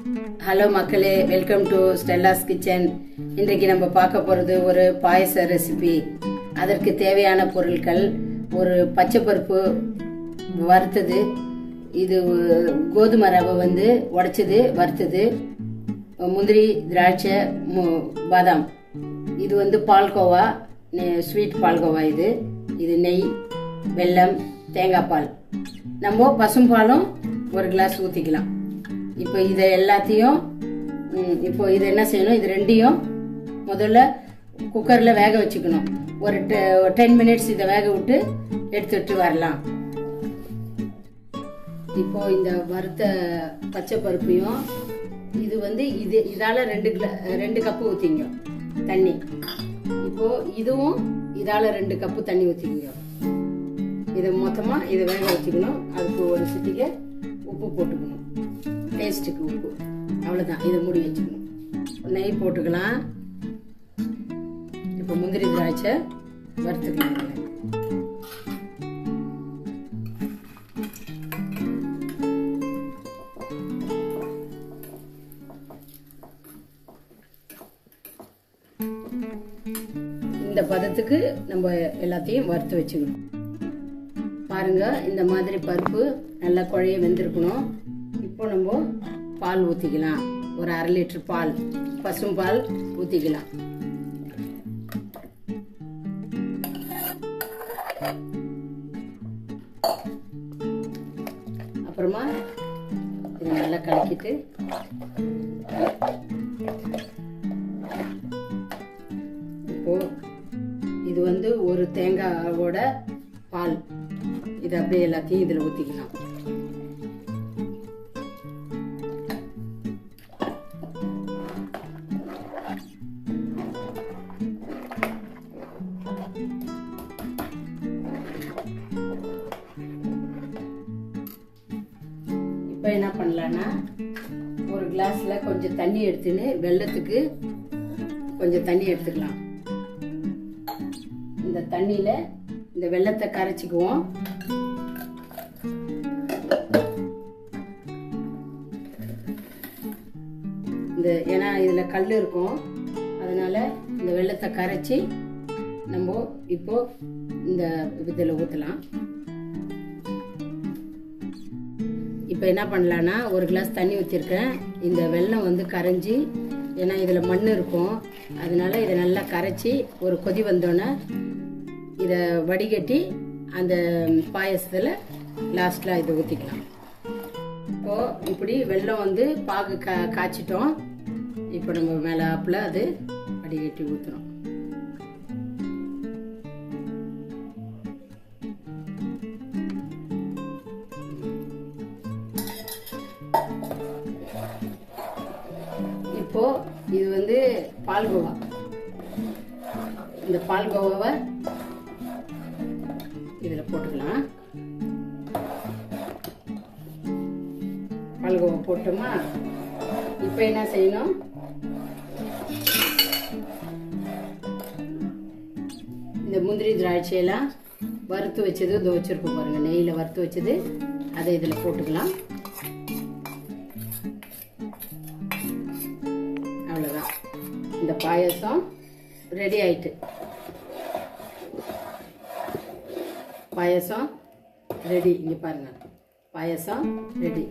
Hello மக்களே, welcome to Stella's kitchen. இன்றைக்கு நம்ம பார்க்க போகிறது ஒரு பாயச ரெசிபி. அதற்கு தேவையான பொருட்கள்: ஒரு பச்சை பருப்பு வறுத்தது, இது கோதுமை ரவை உடைச்சது வறுத்தது, முந்திரி, திராட்சை, பாதாம். இது பால்கோவா, ஸ்வீட் பால்கோவா. இது நெய், வெல்லம், தேங்காய் பால். நம்ம பசும்பாலும் ஒரு கிளாஸ் ஊற்றிக்கலாம். இப்போ இதை எல்லாத்தையும் இதை என்ன செய்யணும்? இது ரெண்டையும் முதல்ல குக்கரில் வேக வச்சுக்கணும். ஒரு 10 மினிட்ஸ் இதை வேக விட்டு எடுத்துட்டு வரலாம். இப்போ இந்த வறுத்த பச்சை பருப்பையும் இதால 2 கப்பு ஊற்றிங்க தண்ணி. இப்போ இதுவும் இதால 2 கப்பு தண்ணி ஊற்றிங்க. இதை மொத்தமாக இதை வேக வச்சுக்கணும். அதுக்கு ஒரு சிட்டிகை உப்பு போட்டுக்கணும், டேஸ்ட்டுக்கு உப்பு. அவ்வளோதான். இதை மூடி வச்சுக்கணும். நெய் போட்டுக்கலாம். இப்போ முந்திரி, திராட்சை வறுத்துக்கலாம். இந்த பதத்துக்கு நம்ம எல்லாத்தையும் வறுத்து வச்சுக்கணும். பாருங்க, இந்த மாதிரி பருப்பு நல்லா குழைய வெந்திருக்கணும். இப்போ நம்ம பால் ஊற்றிக்கலாம். ஒரு 1/2 லிட்டர் பால், பசும்பால் ஊற்றிக்கலாம். அப்புறமா இதை நல்லா கலக்கிட்டு இப்போ இது ஒரு தேங்காயோட பால். இது அப்படியே எல்லாத்தையும் இதில் ஊற்றிக்கலாம். இப்போ என்ன பண்ணலான்னா, ஒரு கிளாஸ்ல கொஞ்சம் தண்ணி எடுத்துன்னு வெல்லத்துக்கு கொஞ்சம் தண்ணி எடுத்துக்கலாம். இந்த தண்ணியில இந்த வெல்லத்தை கரைச்சிக்குவோம். ஏன்னா இதுல கல் இருக்கும், அதனால இந்த வெல்லத்தை கரைச்சி நம்ம இப்போ இந்த இதில் ஊற்றலாம். இப்போ என்ன பண்ணலான்னா, ஒரு கிளாஸ் தண்ணி ஊற்றிருக்கேன். இந்த வெல்லம் கரைஞ்சி, ஏன்னா இதில் மண் இருக்கும், அதனால இதை நல்லா கரைச்சி ஒரு கொதி வந்தோன்னே இதை வடிகட்டி அந்த பாயசத்தில் லாஸ்ட்டில் இதை ஊற்றிக்கலாம். இப்போது இப்படி வெல்லம் பாகு காய்ச்சிட்டோம். இப்போ நம்ம மேலே ஆப்பில் அது வடிகட்டி ஊற்றுறோம். இப்போ இது பால்கோவா. இந்த பால்கோவாவை இதில் போட்டுக்கலாம். பால்கோவா போட்டோமா, இப்போ என்ன செய்யணும்? இந்த முந்திரி, திராட்சையெல்லாம் வறுத்து வச்சது வச்சிருப்போம் பாருங்க, நெய்யில் வறுத்து வச்சது, அதை இதில் போட்டுக்கலாம். அவ்வளோதான், இந்த பாயசம் ரெடி ஆயிட்டு. பாயசம் ரெடி. இங்கே பாருங்க, பாயசம் ரெடி.